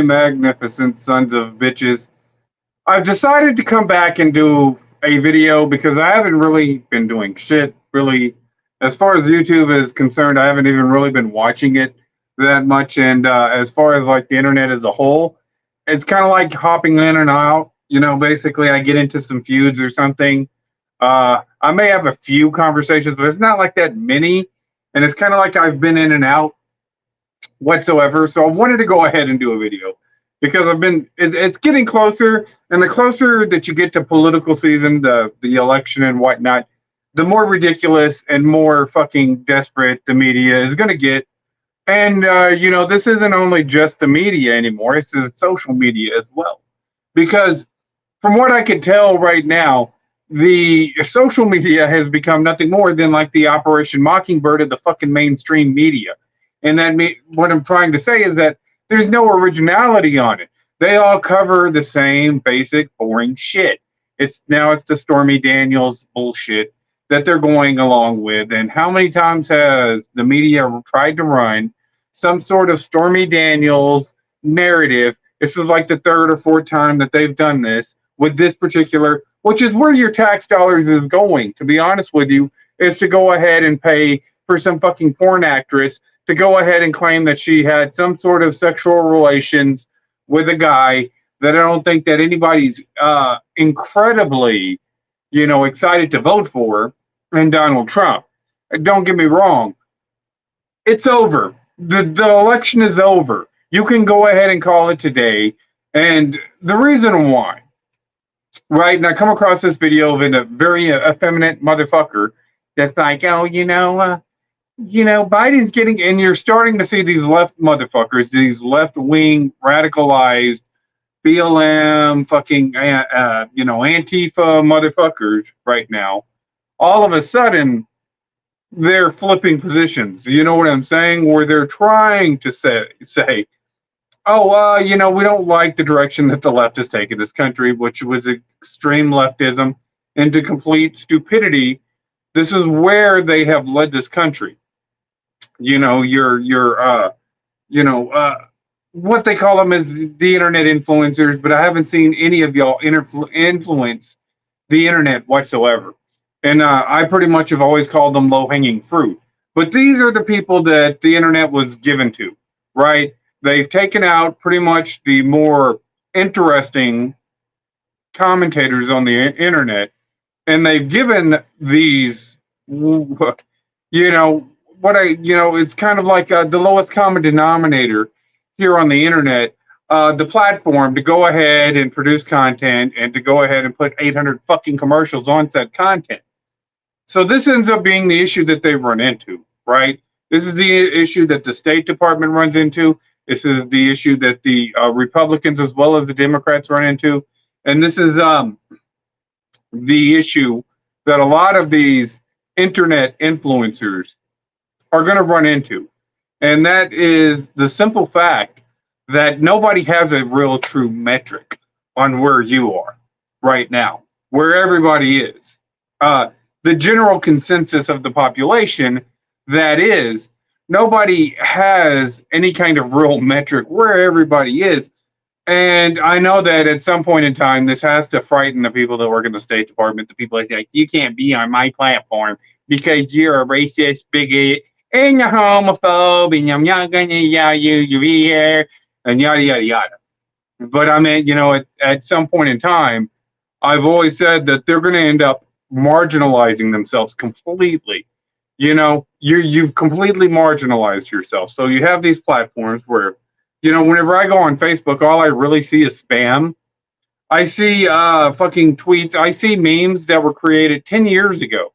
Magnificent sons of bitches. I've decided to come back and do a video because I haven't really been doing shit, really. As far as YouTube is concerned, I haven't even really been watching it that much. And as far as like the internet as a whole, it's kind of like hopping in and out. Basically, I get into some feuds or something. I may have a few conversations, but it's not like that many. And it's kind of like I've been in and out whatsoever. So I wanted to go ahead and do a video because it's getting closer, and the closer that you get to political season, the election and whatnot, the more ridiculous and more fucking desperate the media is going to get. And this isn't only just the media anymore; this is social media as well. Because from what I can tell right now, the social media has become nothing more than like the Operation Mockingbird of the fucking mainstream media. And what I'm trying to say is that there's no originality on it. They all cover the same basic boring shit. It's the Stormy Daniels bullshit that they're going along with. And how many times has the media tried to run some sort of Stormy Daniels narrative? This is like the third or fourth time that they've done this with this particular, which is where your tax dollars is going, to be honest with you, is to go ahead and pay for some fucking porn actress to go ahead and claim that she had some sort of sexual relations with a guy that I don't think that anybody's incredibly, excited to vote for, and Donald Trump. Don't get me wrong. It's over. The election is over. You can go ahead and call it today. And the reason why, right? And I come across this video of a very effeminate motherfucker that's like, oh, Biden's getting, and you're starting to see these left motherfuckers, these left wing radicalized BLM fucking, Antifa motherfuckers right now. All of a sudden, they're flipping positions. You know what I'm saying? Where they're trying to say, oh, we don't like the direction that the left has taken this country, which was extreme leftism into complete stupidity. This is where they have led this country. What they call them is the internet influencers, but I haven't seen any of y'all influence the internet whatsoever. And I pretty much have always called them low hanging fruit. But these are the people that the internet was given to, right? They've taken out pretty much the more interesting commentators on the internet, and they've given these, it's kind of like the lowest common denominator here on the internet, the platform to go ahead and produce content and to go ahead and put 800 fucking commercials on said content. So this ends up being the issue that they run into, right? This is the issue that the State Department runs into. This is the issue that the Republicans as well as the Democrats run into. And this is the issue that a lot of these internet influencers are going to run into. And that is the simple fact that nobody has a real true metric on where you are right now, where everybody is. The general consensus of the population, that is, nobody has any kind of real metric where everybody is. And I know that at some point in time, this has to frighten the people that work in the State Department. The people that say, like, you can't be on my platform because you're a racist, bigot, and you're homophobe, and I'm not going to allow you to be here, and yada, yada, yada. But I mean, at some point in time, I've always said that they're going to end up marginalizing themselves completely. You've completely marginalized yourself. So you have these platforms where, whenever I go on Facebook, all I really see is spam. I see fucking tweets. I see memes that were created 10 years ago,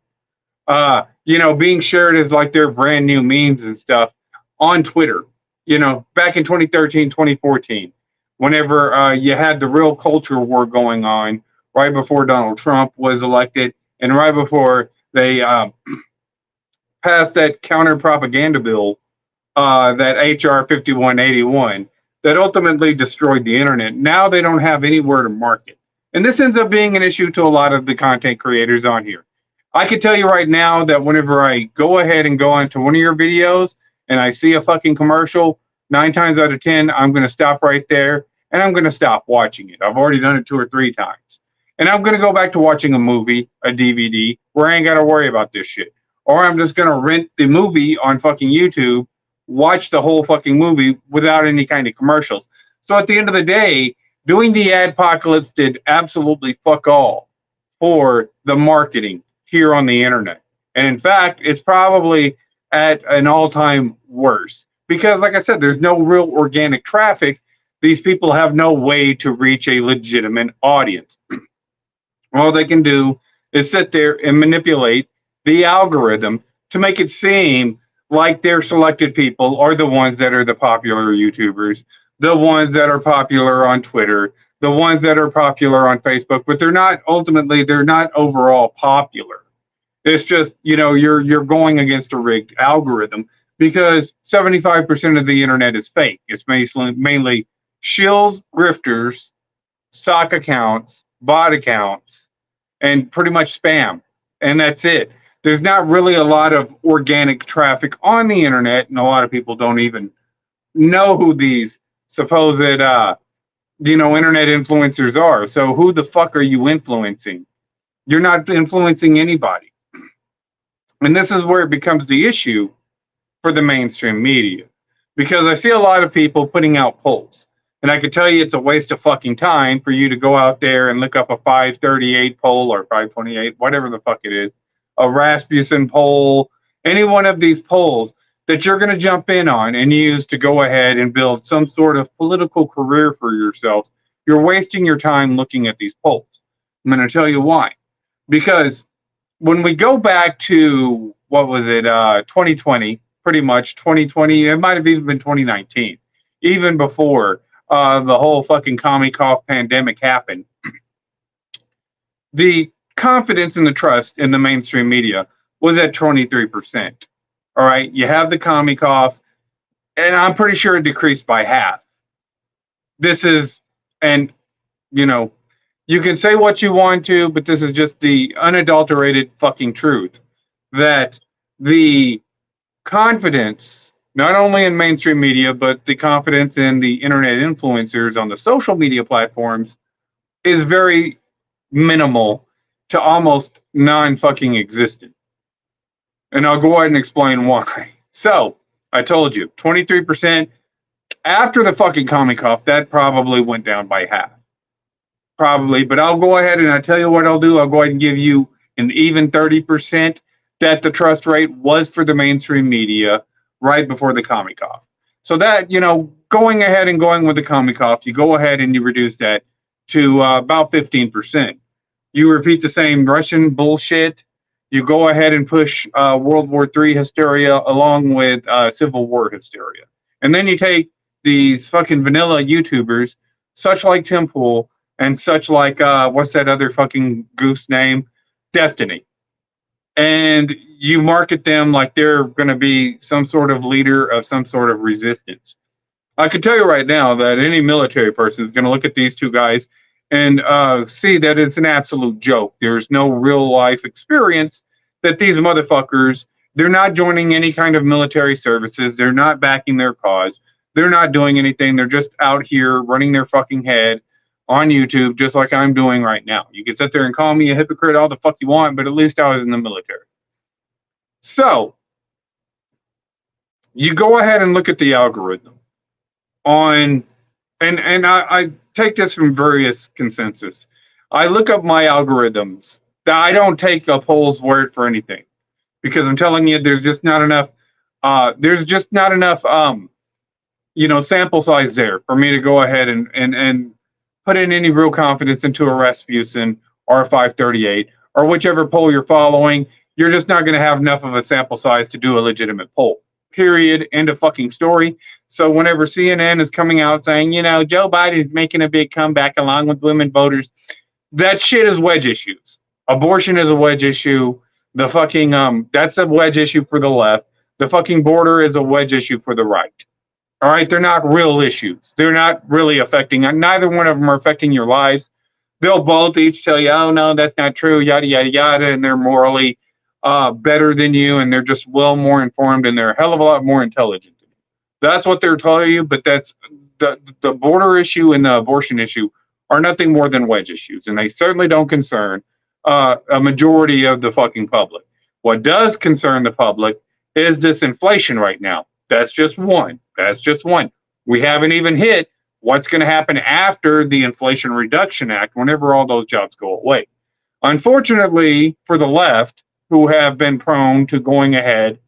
being shared as like their brand new memes and stuff on Twitter, back in 2013, 2014, whenever you had the real culture war going on right before Donald Trump was elected and right before they passed that counter propaganda bill, that HR 5181, that ultimately destroyed the internet. Now they don't have anywhere to market. And this ends up being an issue to a lot of the content creators on here. I can tell you right now that whenever I go ahead and go into one of your videos and I see a fucking commercial, 9 times out of 10, I'm going to stop right there and I'm going to stop watching it. I've already done it 2 or 3 times. And I'm going to go back to watching a movie, a DVD, where I ain't got to worry about this shit. Or I'm just going to rent the movie on fucking YouTube, watch the whole fucking movie without any kind of commercials. So at the end of the day, doing the adpocalypse did absolutely fuck all for the marketing here on the internet. And in fact, it's probably at an all time worst. Because, like I said, there's no real organic traffic. These people have no way to reach a legitimate audience. All they can do is sit there and manipulate the algorithm to make it seem like their selected people are the ones that are the popular YouTubers, the ones that are popular on Twitter, the ones that are popular on Facebook, but they're not overall popular. It's just, you're going against a rigged algorithm because 75% of the internet is fake. It's mainly shills, grifters, sock accounts, bot accounts, and pretty much spam. And that's it. There's not really a lot of organic traffic on the internet, and a lot of people don't even know who these supposed, internet influencers are. So who the fuck are you influencing? You're not influencing anybody. And this is where it becomes the issue for the mainstream media. Because I see a lot of people putting out polls. And I can tell you it's a waste of fucking time for you to go out there and look up a 538 poll or 528, whatever the fuck it is, a Rasmussen poll, any one of these polls that you're going to jump in on and use to go ahead and build some sort of political career for yourselves. You're wasting your time looking at these polls. I'm going to tell you why. Because when we go back to, 2020, pretty much 2020, it might have even been 2019, even before the whole fucking commie cough pandemic happened, the confidence and the trust in the mainstream media was at 23%. All right, you have the commie cough, and I'm pretty sure it decreased by half. This is, and you can say what you want to, but this is just the unadulterated fucking truth that the confidence, not only in mainstream media, but the confidence in the internet influencers on the social media platforms is very minimal to almost non-fucking existent. And I'll go ahead and explain why. So, I told you, 23%. After the fucking commie cough, that probably went down by half. Probably, but I'll go ahead and I'll tell you what I'll do. I'll go ahead and give you an even 30% that the trust rate was for the mainstream media right before the commie cough. So that, going ahead and going with the commie cough, you go ahead and you reduce that to about 15%. You repeat the same Russian bullshit. You go ahead and push World War III hysteria along with Civil War hysteria. And then you take these fucking vanilla YouTubers, such like Tim Pool, and such like, what's that other fucking goose name? Destiny. And you market them like they're going to be some sort of leader of some sort of resistance. I can tell you right now that any military person is going to look at these two guys and see that it's an absolute joke. There's no real life experience that these motherfuckers, they're not joining any kind of military services. They're not backing their cause. They're not doing anything. They're just out here running their fucking head on YouTube, just like I'm doing right now. You can sit there and call me a hypocrite all the fuck you want, but at least I was in the military. So, you go ahead and look at the algorithm on, and I take this from various consensus. I look up my algorithms. I don't take a poll's word for anything because I'm telling you, there's just not enough. Sample size there for me to go ahead and put in any real confidence into a Rasmussen or a 538 or whichever poll you're following. You're just not going to have enough of a sample size to do a legitimate poll. Period. End of fucking story. So whenever CNN is coming out saying, Joe Biden's making a big comeback along with women voters, that shit is wedge issues. Abortion is a wedge issue. The fucking that's a wedge issue for the left. The fucking border is a wedge issue for the right. All right, they're not real issues. They're not really affecting. Neither one of them are affecting your lives. They'll both each tell you, "Oh no, that's not true." Yada yada yada, and they're morally better than you, and they're just well more informed, and they're a hell of a lot more intelligent than you. That's what they're telling you, but that's the border issue and the abortion issue are nothing more than wedge issues, and they certainly don't concern a majority of the fucking public. What does concern the public is this inflation right now. That's just one. That's just one. We haven't even hit what's going to happen after the Inflation Reduction Act, whenever all those jobs go away. Unfortunately, for the left, who have been prone to going ahead,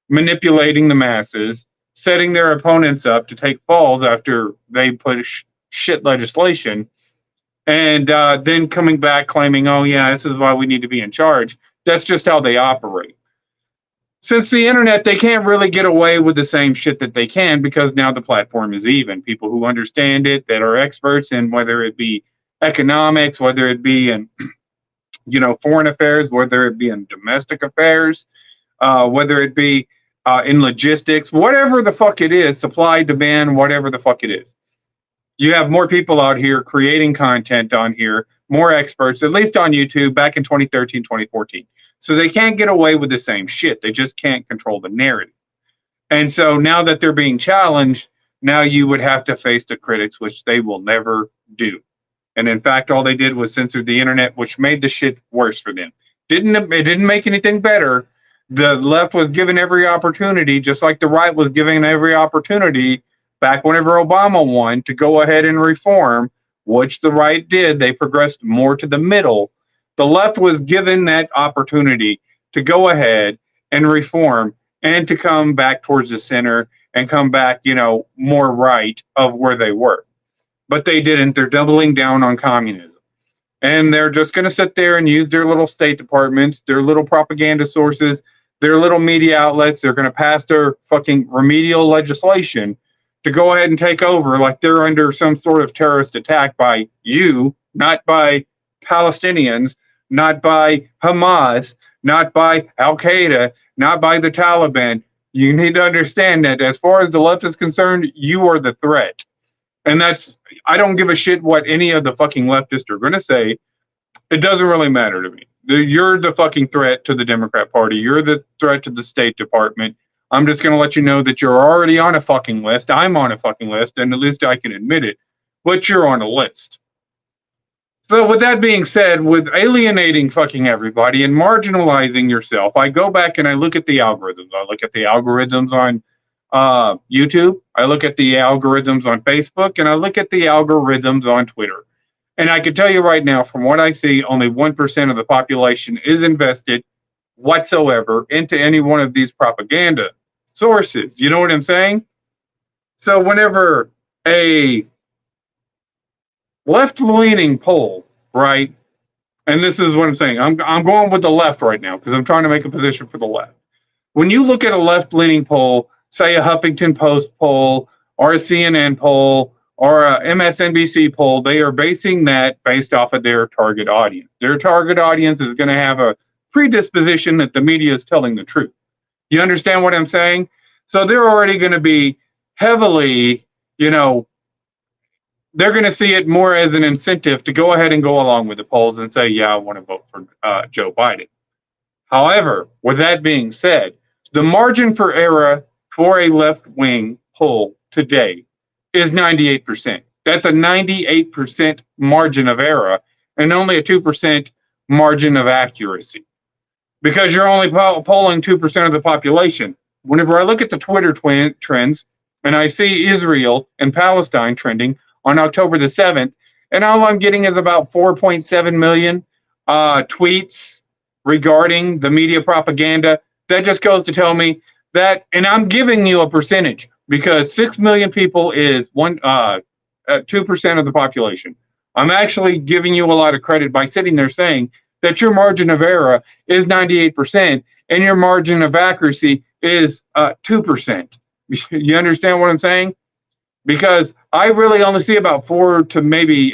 manipulating the masses, setting their opponents up to take falls after they push shit legislation, and then coming back claiming, oh, yeah, this is why we need to be in charge. That's just how they operate. Since the internet, they can't really get away with the same shit that they can because now the platform is even. People who understand it, that are experts in whether it be economics, whether it be in foreign affairs, whether it be in domestic affairs, whether it be in logistics, whatever the fuck it is, supply, demand, whatever the fuck it is. You have more people out here creating content on here, more experts, at least on YouTube back in 2013, 2014. So they can't get away with the same shit. They just can't control the narrative. And so now that they're being challenged, now you would have to face the critics, which they will never do. And in fact, all they did was censor the internet, which made the shit worse for them. It didn't make anything better. The left was given every opportunity, just like the right was given every opportunity back whenever Obama won, to go ahead and reform, which the right did. They progressed more to the middle. The left was given that opportunity to go ahead and reform and to come back towards the center and come back, more right of where they were. But they didn't. They're doubling down on communism. And they're just going to sit there and use their little state departments, their little propaganda sources, their little media outlets. They're going to pass their fucking remedial legislation to go ahead and take over like they're under some sort of terrorist attack by you, not by Palestinians, not by Hamas, not by Al Qaeda, not by the Taliban. You need to understand that as far as the left is concerned, you are the threat. And I don't give a shit what any of the fucking leftists are going to say. It doesn't really matter to me. You're the fucking threat to the Democrat Party. You're the threat to the State Department. I'm just going to let you know that you're already on a fucking list. I'm on a fucking list, and at least I can admit it. But you're on a list. So with that being said, with alienating fucking everybody and marginalizing yourself, I go back and I look at the algorithms. I look at the algorithms on YouTube. I look at the algorithms on Facebook, and I look at the algorithms on Twitter. And I can tell you right now, from what I see, only 1% of the population is invested whatsoever into any one of these propaganda sources. You know what I'm saying? So whenever a left-leaning poll, right, and this is what I'm saying, I'm going with the left right now because I'm trying to make a position for the left. When you look at a left-leaning poll, say a Huffington Post poll or a CNN poll or a MSNBC poll, they are basing that based off of their target audience. Their target audience is going to have a predisposition that the media is telling the truth. You understand what I'm saying? So they're already going to be heavily, they're going to see it more as an incentive to go ahead and go along with the polls and say, yeah, I want to vote for Joe Biden. However, with that being said, the margin for error for a left-wing poll today is 98%. That's a 98% margin of error and only a 2% margin of accuracy because you're only polling 2% of the population. Whenever I look at the Twitter trends and I see Israel and Palestine trending on October the 7th, and all I'm getting is about 4.7 million tweets regarding the media propaganda, that just goes to tell me that, and I'm giving you a percentage because 6 million people is 2% of the population. I'm actually giving you a lot of credit by sitting there saying that your margin of error is 98% and your margin of accuracy is 2%. You understand what I'm saying? Because I really only see about 4 to maybe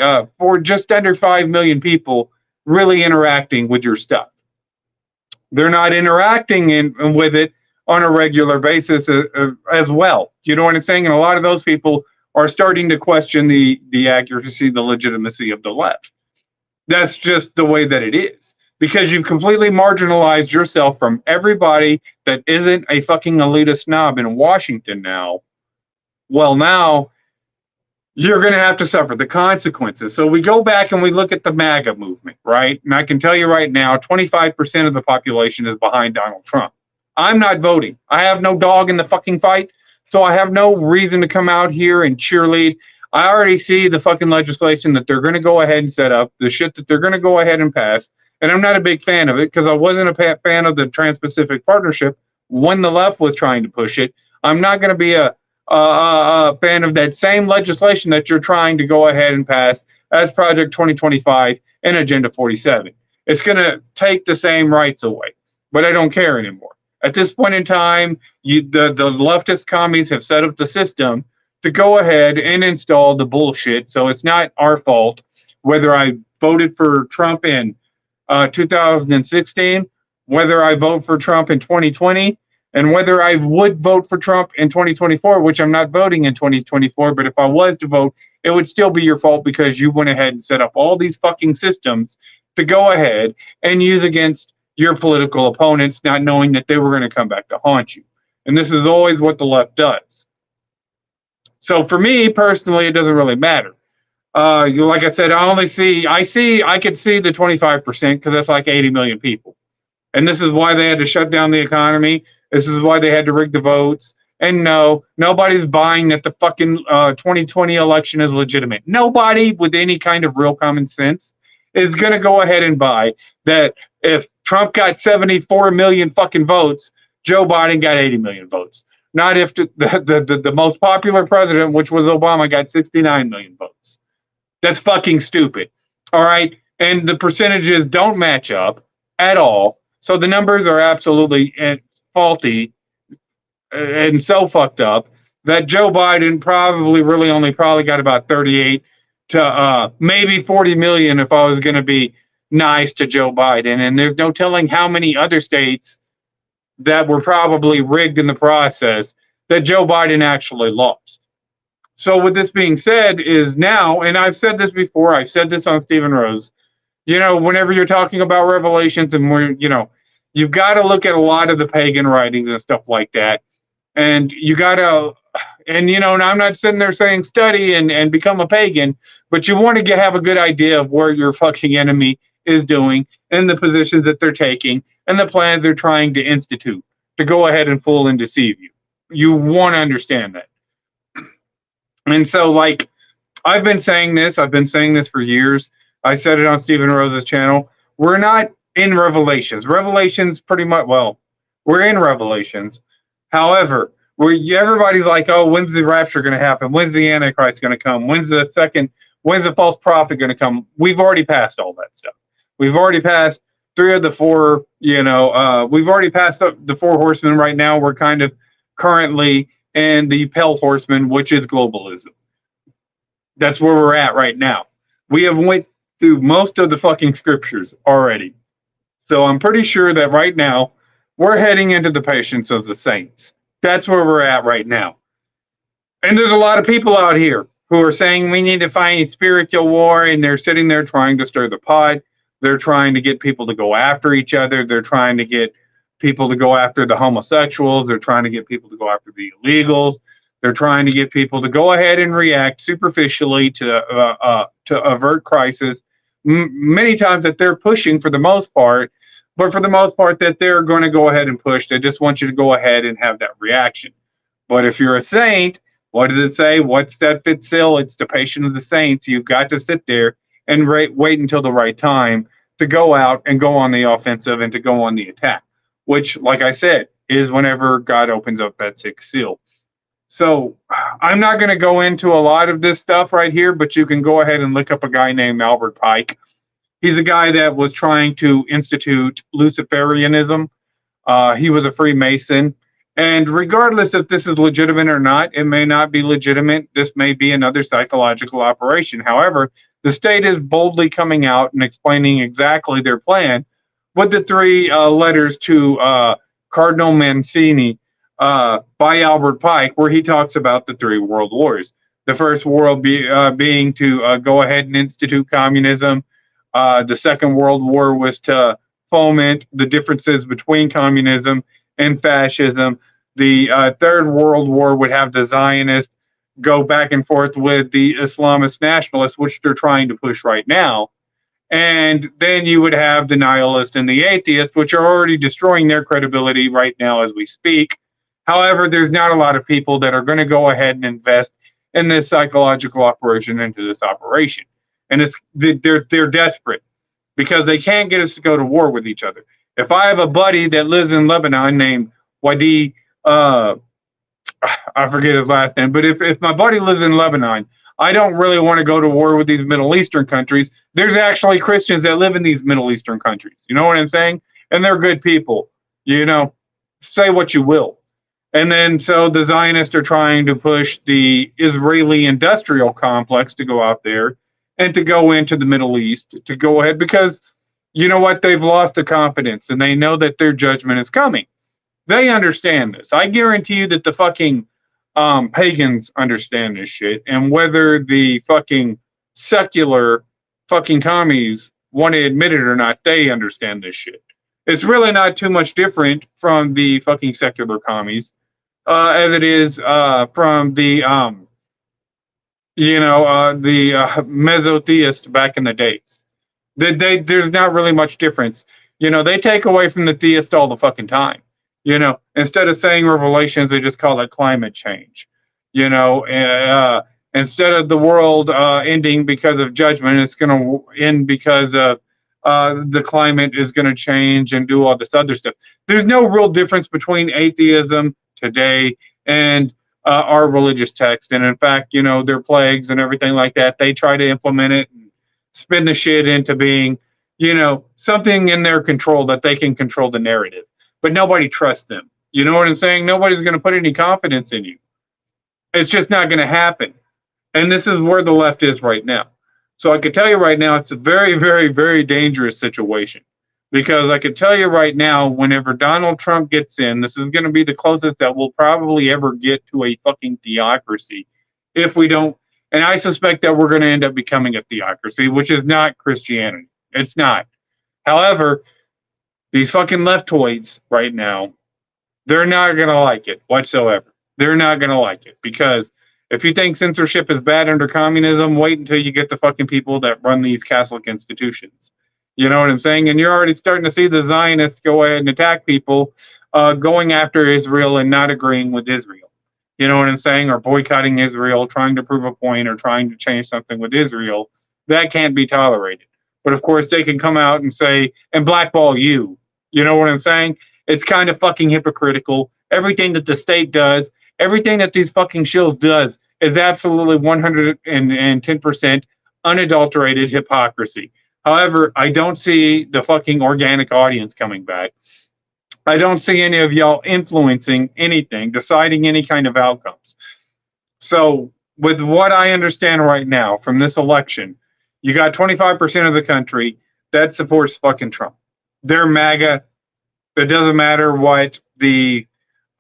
just under 5 million people really interacting with your stuff. They're not interacting with it on a regular basis as well. You know what I'm saying? And a lot of those people are starting to question the accuracy, the legitimacy of the left. That's just the way that it is. Because you've completely marginalized yourself from everybody that isn't a fucking elitist snob in Washington now Well, now you're going to have to suffer the consequences. So we go back and we look at the MAGA movement, right? And I can tell you right now, 25% of the population is behind Donald Trump. I'm not voting. I have no dog in the fucking fight. So I have no reason to come out here and cheerlead. I already see the fucking legislation that they're going to go ahead and set up, the shit that they're going to go ahead and pass. And I'm not a big fan of it because I wasn't a fan of the Trans Pacific Partnership when the left was trying to push it. I'm not going to be a fan of that same legislation that you're trying to go ahead and pass as Project 2025 and Agenda 47. It's going to take the same rights away, but I don't care anymore. At this point in time, the leftist commies have set up the system to go ahead and install the bullshit. So it's not our fault whether I voted for Trump in 2016, whether I vote for Trump in 2020, and whether I would vote for Trump in 2024, which I'm not voting in 2024, but if I was to vote, it would still be your fault because you went ahead and set up all these fucking systems to go ahead and use against your political opponents, not knowing that they were going to come back to haunt you. And this is always what the left does. So for me personally, it doesn't really matter. Like I said, I could see the 25% because that's like 80 million people. And this is why they had to shut down the economy. This is why they had to rig the votes. And no, nobody's buying that the fucking 2020 election is legitimate. Nobody with any kind of real common sense is going to go ahead and buy that if Trump got 74 million fucking votes, Joe Biden got 80 million votes. Not if the most popular president, which was Obama, got 69 million votes. That's fucking stupid. All right? And the percentages don't match up at all. So the numbers are absolutely faulty and so fucked up that Joe Biden probably got about 38 to maybe 40 million if I was going to be nice to Joe Biden. And there's no telling how many other states that were probably rigged in the process that Joe Biden actually lost. So with this being said is now, and I've said this before, I've said this on Stephen Rose, whenever you're talking about revelations and you've got to look at a lot of the pagan writings and stuff like that. And you got to, and I'm not sitting there saying study and become a pagan, but you want to have a good idea of where your fucking enemy is doing and the positions that they're taking and the plans they're trying to institute to go ahead and fool and deceive you. You want to understand that. And so, I've been saying this for years. I said it on Stephen Rose's channel. We're not in Revelations. Revelations pretty much, we're in Revelations. However, everybody's like, oh, when's the rapture going to happen? When's the Antichrist going to come? When's the false prophet going to come? We've already passed all that stuff. We've already passed 3 of the 4, we've already passed the 4 horsemen right now. We're kind of currently in the pale horseman, which is globalism. That's where we're at right now. We have went through most of the fucking scriptures already. So I'm pretty sure that right now we're heading into the patience of the saints. That's where we're at right now. And there's a lot of people out here who are saying we need to find spiritual war, and they're sitting there trying to stir the pot. They're trying to get people to go after each other. They're trying to get people to go after the homosexuals. They're trying to get people to go after the illegals. They're trying to get people to go ahead and react superficially to avert crisis. Many times that they're pushing for the most part, but for the most part that they're going to go ahead and push. They just want you to go ahead and have that reaction. But if you're a saint, what does it say? What's that fit still? It's the patience of the saints. You've got to sit there and wait until the right time to go out and go on the offensive and to go on the attack, which, like I said, is whenever God opens up that 6th seal. So I'm not going to go into a lot of this stuff right here, but you can go ahead and look up a guy named Albert Pike. He's a guy that was trying to institute Luciferianism. He was a Freemason. And regardless if this is legitimate or not, it may not be legitimate. This may be another psychological operation. However, the state is boldly coming out and explaining exactly their plan with the 3 letters to Cardinal Mancini by Albert Pike, where he talks about the 3 world wars. The first world being to go ahead and institute communism. The Second World War was to foment the differences between communism and fascism. The Third World War would have the Zionist go back and forth with the Islamist nationalists, which they're trying to push right now. And then you would have the nihilist and the atheist, which are already destroying their credibility right now as we speak. However, there's not a lot of people that are going to go ahead and invest in this psychological operation into this operation. And they're desperate because they can't get us to go to war with each other. If I have a buddy that lives in Lebanon named Wadi, uh, I forget his last name, but if my buddy lives in Lebanon, I don't really want to go to war with these Middle Eastern countries. There's actually Christians that live in these Middle Eastern countries. You know what I'm saying? And they're good people. You know, say what you will. And then so the Zionists are trying to push the Israeli industrial complex to go out there and to go into the Middle East to go ahead because you know what? They've lost the confidence and they know that their judgment is coming. They understand this. I guarantee you that the fucking pagans understand this shit. And whether the fucking secular fucking commies want to admit it or not, they understand this shit. It's really not too much different from the fucking secular commies as it is from the mesotheist back in the days. There's not really much difference. You know, they take away from the theist all the fucking time. You know, instead of saying revelations, they just call it climate change. You know, instead of the world ending because of judgment, it's going to end because of the climate is going to change and do all this other stuff. There's no real difference between atheism today and our religious text. And in fact, you know, their plagues and everything like that, they try to implement it and spin the shit into being, you know, something in their control that they can control the narrative. But nobody trusts them. You know what I'm saying? Nobody's going to put any confidence in you. It's just not going to happen. And this is where the left is right now. So I can tell you right now, it's a very, very, very dangerous situation. Because I can tell you right now, whenever Donald Trump gets in, this is going to be the closest that we'll probably ever get to a fucking theocracy. If we don't, and I suspect that we're going to end up becoming a theocracy, which is not Christianity. It's not. However, these fucking leftoids right now, they're not going to like it whatsoever. They're not going to like it because if you think censorship is bad under communism, wait until you get the fucking people that run these Catholic institutions. You know what I'm saying? And you're already starting to see the Zionists go ahead and attack people going after Israel and not agreeing with Israel. You know what I'm saying? Or boycotting Israel, trying to prove a point or trying to change something with Israel. That can't be tolerated. But of course, they can come out and say, and blackball you. You know what I'm saying? It's kind of fucking hypocritical. Everything that the state does, everything that these fucking shills does is absolutely 110% unadulterated hypocrisy. However, I don't see the fucking organic audience coming back. I don't see any of y'all influencing anything, deciding any kind of outcomes. So, with what I understand right now from this election, you got 25% of the country that supports fucking Trump. They're MAGA. It doesn't matter what the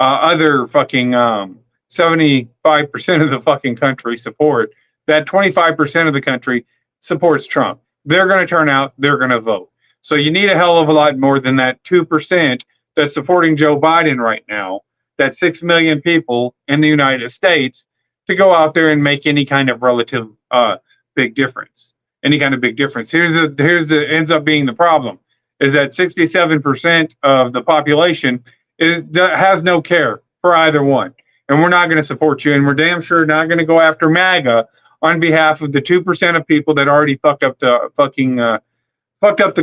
other fucking 75% of the fucking country support. That 25% of the country supports Trump. They're going to turn out. They're going to vote. So you need a hell of a lot more than that 2% that's supporting Joe Biden right now. That 6 million people in the United States to go out there and make any kind of relative big difference. Any kind of big difference. Here's the ends up being the problem is that 67% of the population has no care for either one, and we're not going to support you, and we're damn sure not going to go after MAGA on behalf of the 2% of people that already fucked up the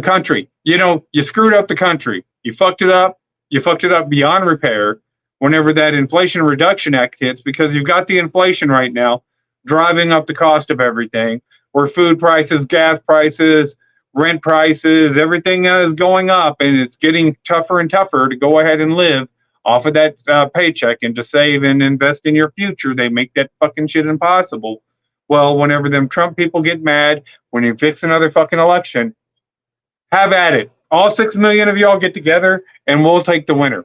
country. You know, you screwed up the country. You fucked it up. You fucked it up beyond repair. Whenever that Inflation Reduction Act hits, because you've got the inflation right now driving up the cost of everything, where food prices, gas prices, rent prices, everything is going up, and it's getting tougher and tougher to go ahead and live off of that paycheck and to save and invest in your future. They make that fucking shit impossible. Well, whenever them Trump people get mad, when you fix another fucking election, have at it. All 6 million of y'all get together, and we'll take the winner.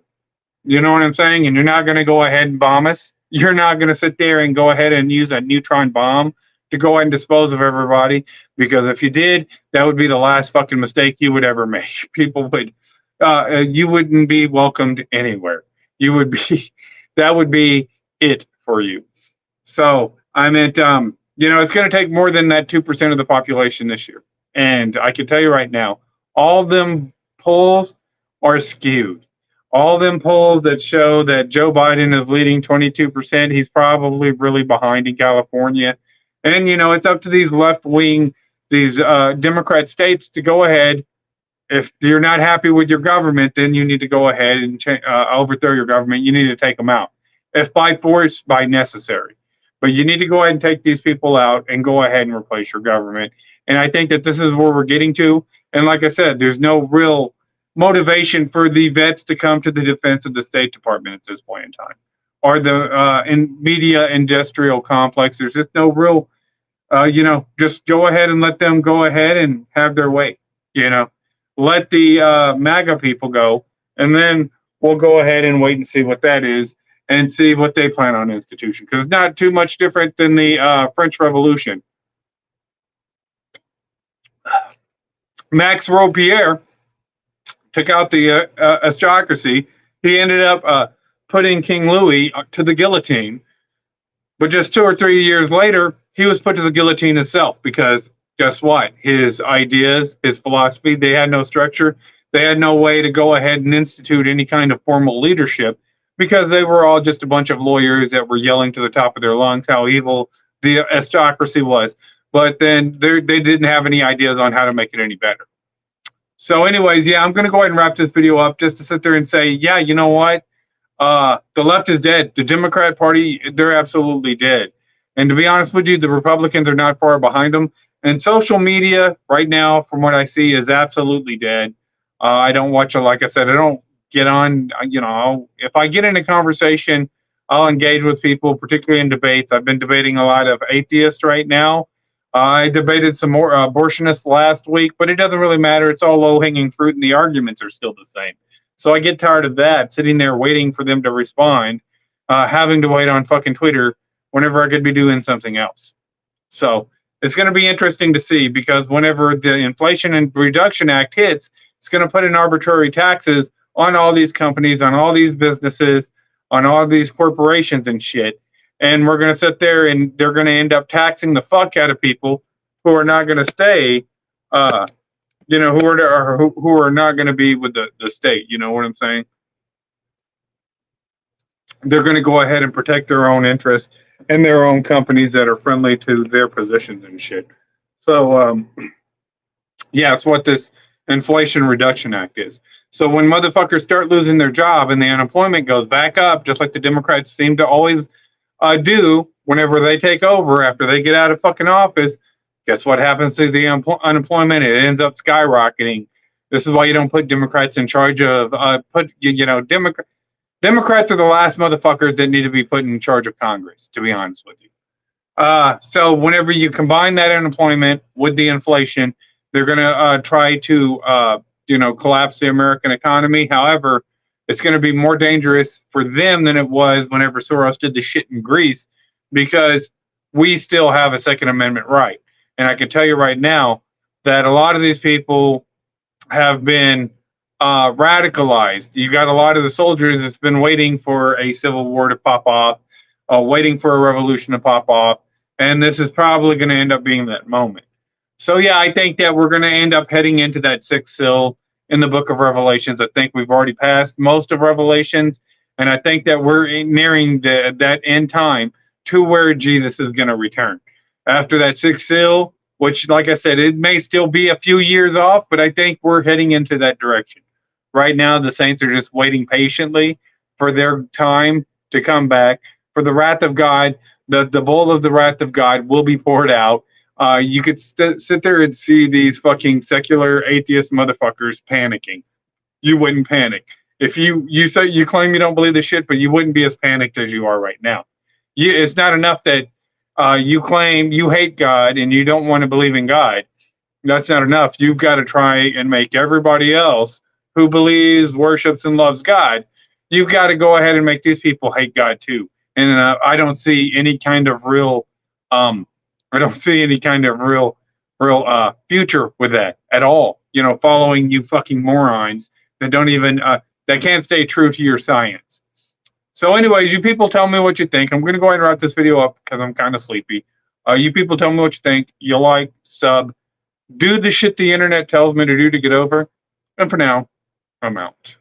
You know what I'm saying? And you're not going to go ahead and bomb us. You're not going to sit there and go ahead and use a neutron bomb to go ahead and dispose of everybody. Because if you did, that would be the last fucking mistake you would ever make. People would, you wouldn't be welcomed anywhere. You would be, that would be it for you. So I meant, it's going to take more than that 2% of the population this year. And I can tell you right now, all them polls are skewed. All them polls that show that Joe Biden is leading 22%, he's probably really behind in California. And, it's up to these left wing, these Democrat states to go ahead. If you're not happy with your government, then you need to go ahead and overthrow your government. You need to take them out, if by force, by necessary. But you need to go ahead and take these people out and go ahead and replace your government. And I think that this is where we're getting to. And like I said, there's no real motivation for the vets to come to the defense of the State Department at this point in time, or the media industrial complex. There's just no real, just go ahead and let them go ahead and have their way. Let the MAGA people go, and then we'll go ahead and wait and see what that is and see what they plan on institution. Because it's not too much different than the French Revolution. Max Robespierre took out the aristocracy. He ended up putting King Louis to the guillotine. But just 2 or 3 years later, he was put to the guillotine himself because guess what? His ideas, his philosophy, they had no structure. They had no way to go ahead and institute any kind of formal leadership because they were all just a bunch of lawyers that were yelling to the top of their lungs how evil the aristocracy was. But then they didn't have any ideas on how to make it any better. So anyways, yeah, I'm going to go ahead and wrap this video up just to sit there and say, yeah, you know what? The left is dead. The Democrat Party, they're absolutely dead. And to be honest with you, the Republicans are not far behind them. And social media right now, from what I see, is absolutely dead. I don't watch it. Like I said, I don't get on, if I get in a conversation, I'll engage with people, particularly in debates. I've been debating a lot of atheists right now. I debated some more abortionists last week, but it doesn't really matter. It's all low-hanging fruit, and the arguments are still the same. So I get tired of that, sitting there waiting for them to respond, having to wait on fucking Twitter whenever I could be doing something else. So it's going to be interesting to see because whenever the Inflation and Reduction Act hits, it's going to put in arbitrary taxes on all these companies, on all these businesses, on all these corporations and shit. And we're going to sit there and they're going to end up taxing the fuck out of people who are not going to stay, who are not going to be with the state. You know what I'm saying? They're going to go ahead and protect their own interests and their own companies that are friendly to their positions and shit. So, yeah, it's what this Inflation Reduction Act is. So when motherfuckers start losing their job and the unemployment goes back up, just like the Democrats seem to always do whenever they take over after they get out of fucking office, guess what happens to the unemployment? It ends up skyrocketing. This is why you don't put Democrats in charge of Democrats are the last motherfuckers that need to be put in charge of Congress, to be honest with you. So whenever you combine that unemployment with the inflation, they're going to try to, collapse the American economy. However, it's going to be more dangerous for them than it was whenever Soros did the shit in Greece because we still have a Second Amendment right. And I can tell you right now that a lot of these people have been radicalized. You got a lot of the soldiers that's been waiting for a civil war to pop off, waiting for a revolution to pop off, and this is probably going to end up being that moment. So yeah, I think that we're going to end up heading into that sixth seal in the book of Revelations. I think we've already passed most of Revelations, and I think that we're nearing that end time to where Jesus is going to return. After that sixth seal, which, like I said, it may still be a few years off, but I think we're heading into that direction. Right now, the saints are just waiting patiently for their time to come back. For the wrath of God, the bowl of the wrath of God will be poured out. You could sit there and see these fucking secular atheist motherfuckers panicking. You wouldn't panic. If you say you claim you don't believe this shit, but you wouldn't be as panicked as you are right now. It's not enough that you claim you hate God and you don't want to believe in God. That's not enough. You've got to try and make everybody else who believes, worships, and loves God, you've got to go ahead and make these people hate God too. And I don't see any kind of real, future with that at all. Following you fucking morons that don't even, that can't stay true to your science. So anyways, you people tell me what you think. I'm going to go ahead and wrap this video up because I'm kind of sleepy. You people tell me what you think. You like, sub, do the shit the internet tells me to do to get over. And for now, I'm out.